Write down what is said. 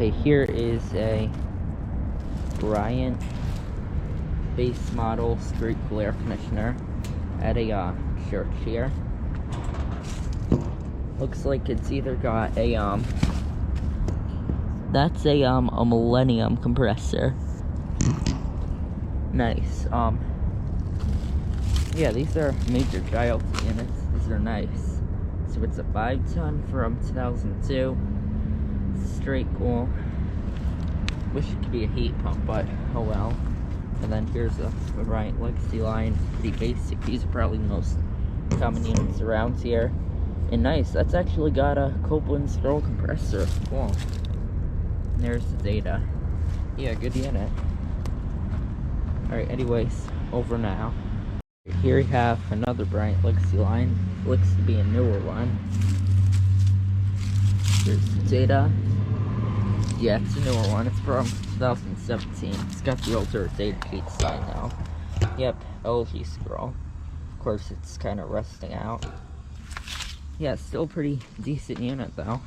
Okay, here is a Bryant base model street cool air conditioner at a church here. Looks like it's either got a that's a Millennium compressor. Nice. Yeah, these are major child units. These are nice. So it's a 5-ton from 2002. Straight cool. Wish it could be a heat pump, but oh well. And then here's a Bryant Legacy line. Pretty basic. These are probably the most common units around here. And nice. That's actually got a Copeland scroll compressor. Cool. And there's the data. Yeah, good unit. Alright, anyways, over now. Here we have another Bryant Legacy line. Looks to be a newer one. Here's the data. Yeah, it's a newer one. It's from 2017. It's got the older data sheet sign now. Yep, LG scroll. Of course, it's kind of rusting out. Yeah, still pretty decent unit though.